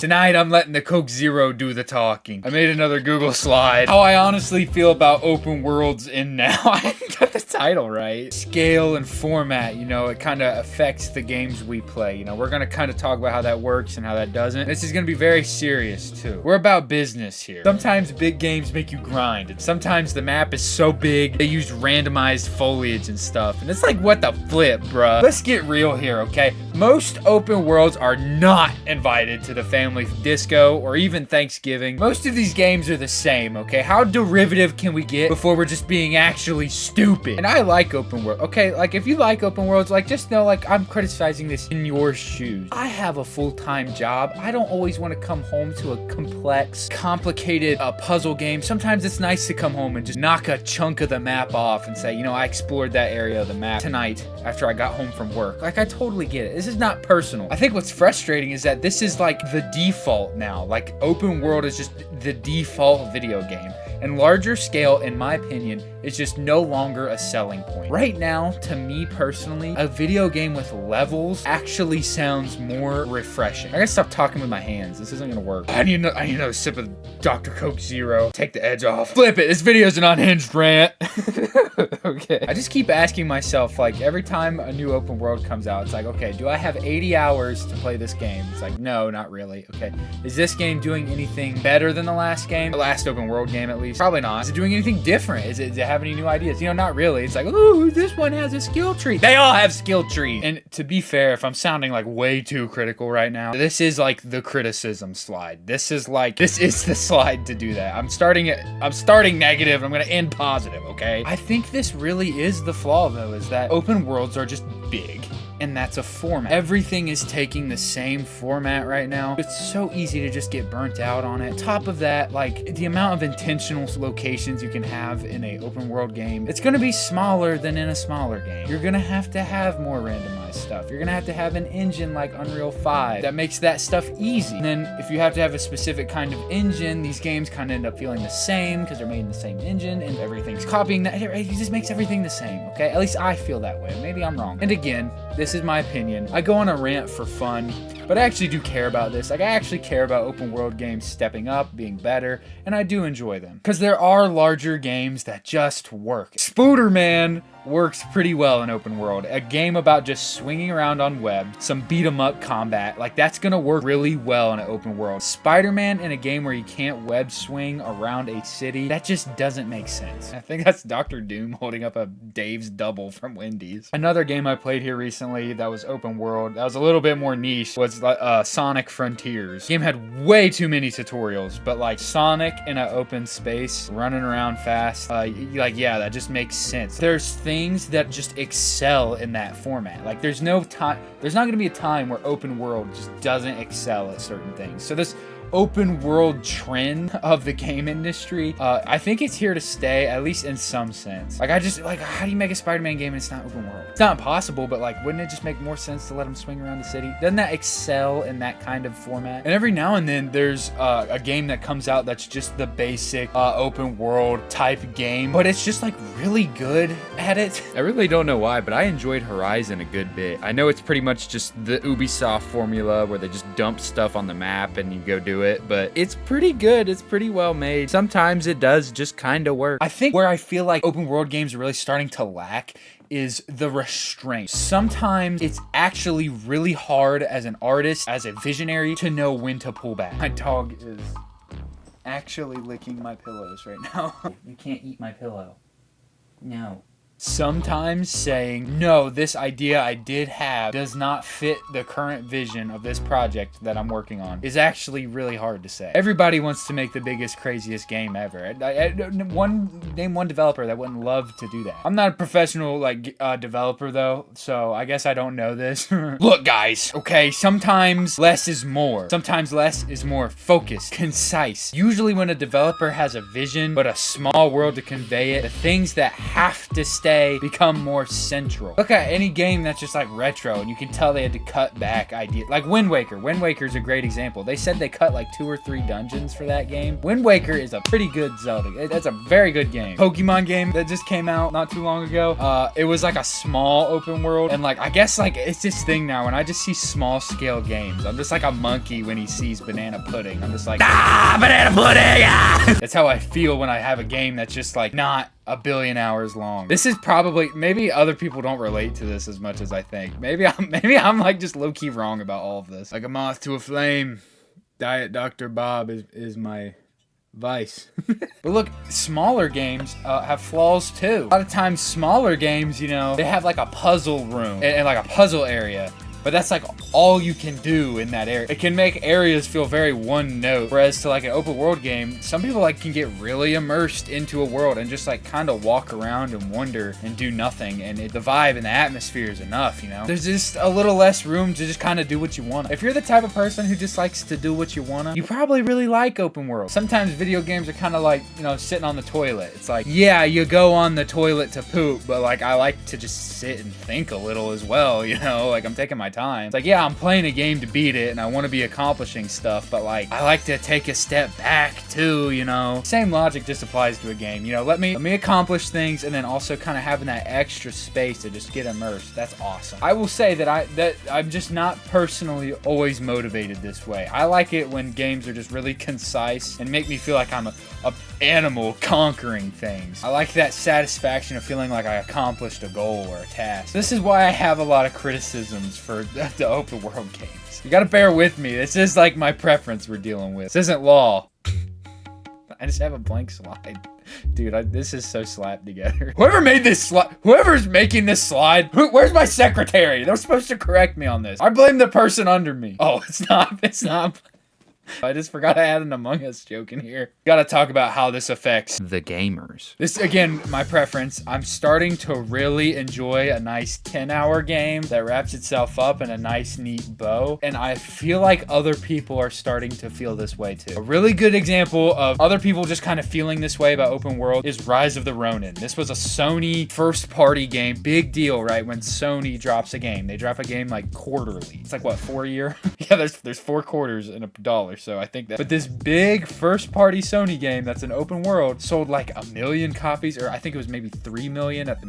Tonight, I'm letting the Coke Zero do the talking. I made another Google slide. How I honestly feel about open worlds in now. I got the title right. Scale and format, you know, it kind of affects the games we play. You know, we're going to kind of talk about how that works and how that doesn't. This is going to be very serious, too. We're about business here. Sometimes big games make you grind, and sometimes the map is so big, they use randomized foliage and stuff. And it's like, what the flip, bruh? Let's get real here, okay? Most open worlds are not invited to the family disco or even Thanksgiving. Most of these games are the same, okay? How derivative can we get before we're just being actually stupid? And I like open world, okay? Like, if you like open worlds, like, just know, like, I'm criticizing this in your shoes. I have a full-time job. I don't always want to come home to a complex, complicated puzzle game. Sometimes it's nice to come home and just knock a chunk of the map off and say, you know, I explored that area of the map tonight after I got home from work. Like, I totally get it. This is not personal. I think what's frustrating is that this is like the default now. Like, open world is just the default video game. And larger scale, in my opinion, is just no longer a selling point. Right now, to me personally, a video game with levels actually sounds more refreshing. I gotta stop talking with my hands. This isn't gonna work. I need another sip of Dr. Coke Zero. Take the edge off. Flip it. This video's an unhinged rant. Okay. I just keep asking myself, like, every time a new open world comes out, it's like, okay, do I have 80 hours to play this game? It's like, no, not really. Okay. Is this game doing anything better than the last game? The last open world game, at least? Probably not. Is it doing anything different? Does it have any new ideas? You know, not really. It's like, ooh, this one has a skill tree. They all have skill trees. And to be fair, if I'm sounding like way too critical right now, this is like the criticism slide. This is the slide to do that. I'm starting negative. I'm going to end positive, okay? I think this really is the flaw, though, is that open worlds are just big. And that's a format. Everything is taking the same format right now. It's so easy to just get burnt out on it. Top of that, like, the amount of intentional locations you can have in a open world game, it's gonna be smaller than in a smaller game. You're gonna have to have more randomized stuff. You're gonna have to have an engine like Unreal 5 that makes that stuff easy. And then if you have to have a specific kind of engine, these games kind of end up feeling the same because they're made in the same engine and everything's copying that. It just makes everything the same, okay? At least I feel that way. Maybe I'm wrong. And again, this is my opinion. I go on a rant for fun, but I actually do care about this. Like, I actually care about open world games stepping up, being better, and I do enjoy them. Because there are larger games that just work. Spooderman works pretty well in open world. A game about just swinging around on web, some beat 'em up combat, like, that's gonna work really well in an open world. Spider-Man in a game where you can't web swing around a city, that just doesn't make sense. I think that's Dr. Doom holding up a Dave's Double from Wendy's. Another game I played here recently that was open world, that was a little bit more niche, was Sonic Frontiers. The game had way too many tutorials, but like Sonic in an open space, running around fast, like, yeah, that just makes sense. There's things that just excel in that format. Like, there's not gonna be a time where open world just doesn't excel at certain things. So this open world trend of the game industry, I think it's here to stay, at least in some sense. Like, how do you make a Spider-Man game and it's not open world? It's not impossible, but like, wouldn't it just make more sense to let him swing around the city? Doesn't that excel in that kind of format? And every now and then there's a game that comes out that's just the basic open world type game, but it's just like really good at it. I really don't know why, but I enjoyed Horizon a good bit. I know it's pretty much just the Ubisoft formula where they just dump stuff on the map and you go do it, but it's pretty good. It's pretty well made. Sometimes it does just kind of work. I think where I feel like open world games are really starting to lack is the restraint. Sometimes it's actually really hard as an artist, as a visionary, to know when to pull back. My dog is actually licking my pillows right now. You can't eat my pillow. No. Sometimes saying, no, this idea I did have does not fit the current vision of this project that I'm working on is actually really hard to say. Everybody wants to make the biggest, craziest game ever. Name one developer that wouldn't love to do that. I'm not a professional, like, developer, though, so I guess I don't know this. Look, guys, okay, sometimes less is more. Sometimes less is more focused, concise. Usually when a developer has a vision, but a small world to convey it, the things that have to stay stay, become more central. Look at any game that's just like retro and you can tell they had to cut back ideas. Like Wind Waker. Wind Waker is a great example. They said they cut like 2 or 3 dungeons for that game. Wind Waker is a pretty good Zelda. That's a very good game. Pokemon game that just came out not too long ago. It was like a small open world, and like I guess like it's this thing now when I just see small scale games, I'm just like a monkey when he sees banana pudding. I'm just like, ah, banana pudding. Ah! That's how I feel when I have a game that's just like not a billion hours long. This is probably, maybe other people don't relate to this as much as I think. Maybe I'm like just low-key wrong about all of this. Like a moth to a flame, Diet Dr. Bob is my vice. But look, smaller games have flaws too. A lot of times smaller games, you know, they have like a puzzle room and like a puzzle area. But that's like all you can do in that area. It can make areas feel very one note. Whereas to like an open world game, some people like can get really immersed into a world and just like kind of walk around and wonder and do nothing. And the vibe and the atmosphere is enough, you know? There's just a little less room to just kind of do what you want. If you're the type of person who just likes to do what you want, you probably really like open world. Sometimes video games are kind of like, you know, sitting on the toilet. It's like, yeah, you go on the toilet to poop, but like I like to just sit and think a little as well, you know? Like I'm taking my time. It's like, yeah, I'm playing a game to beat it and I want to be accomplishing stuff, but like I like to take a step back too, you know. Same logic just applies to a game, you know. Let me accomplish things and then also kind of having that extra space to just get immersed. That's awesome. I will say that I'm just not personally always motivated this way. I like it when games are just really concise and make me feel like I'm a animal conquering things. I like that satisfaction of feeling like I accomplished a goal or a task. This is why I have a lot of criticisms for the open world games. You gotta bear with me. This is like my preference we're dealing with. This isn't law. I just have a blank slide. Dude, this is so slapped together. Whoever made this slide, whoever's making this slide, where's my secretary? They're supposed to correct me on this. I blame the person under me. Oh, it's not. I just forgot I had an Among Us joke in here. Gotta talk about how this affects the gamers. This, again, my preference. I'm starting to really enjoy a nice 10-hour game that wraps itself up in a nice, neat bow. And I feel like other people are starting to feel this way too. A really good example of other people just kind of feeling this way about open world is Rise of the Ronin. This was a Sony first-party game. Big deal, right? When Sony drops a game. They drop a game like quarterly. It's like, what, 4 a year? Yeah, there's 4 quarters in $1. So I think that, but this big first party Sony game that's an open world sold like 1 million copies, or I think it was maybe 3 million at the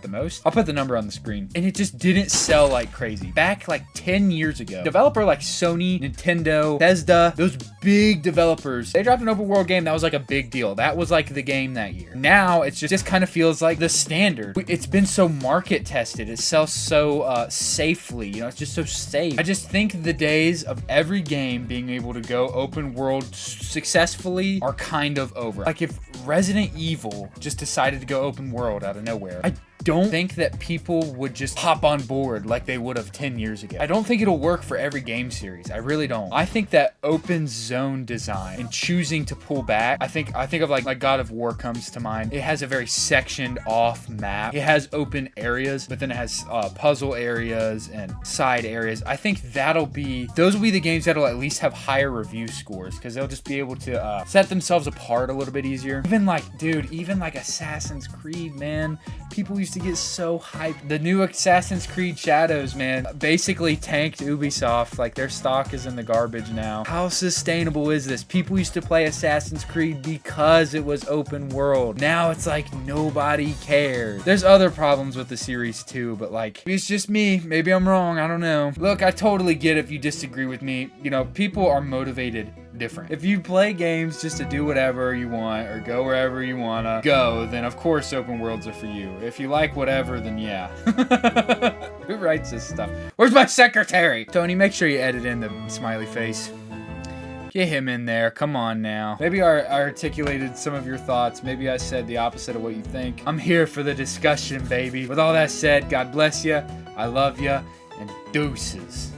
most. I'll put the number on the screen. And it just didn't sell like crazy. Back like 10 years ago, developer like Sony, Nintendo, Bethesda, those big developers, they dropped an open world game that was like a big deal. That was like the game that year. Now it's just kind of feels like the standard. It's been so market tested. It sells so safely, you know, it's just so safe. I just think the days of every game being able to go open world successfully are kind of over. Like if Resident Evil just decided to go open world out of nowhere, I don't think that people would just hop on board like they would have 10 years ago. I don't think it'll work for every game series. I really don't. I think that open zone design and choosing to pull back, I think of like God of War comes to mind. It has a very sectioned off map. It has open areas, but then it has puzzle areas and side areas. I think those will be the games that'll at least have higher review scores because they'll just be able to set themselves apart a little bit easier. Even like Assassin's Creed, man. People used to get so hyped. The new Assassin's Creed Shadows, man, basically tanked Ubisoft. Like their stock is in the garbage now. How sustainable is this? People used to play Assassin's Creed because it was open world. Now it's like nobody cares. There's other problems with the series too, but like it's just me. Maybe I'm wrong. I don't know. Look, I totally get if you disagree with me. You know, people are motivated different. If you play games just to do whatever you want or go wherever you wanna go, then of course open worlds are for you. If you like whatever, then yeah. Who writes this stuff? Where's my secretary? Tony, make sure you edit in the smiley face. Get him in there. Come on now. Maybe I articulated some of your thoughts. Maybe I said the opposite of what you think. I'm here for the discussion, baby. With all that said, God bless you. I love you. And deuces.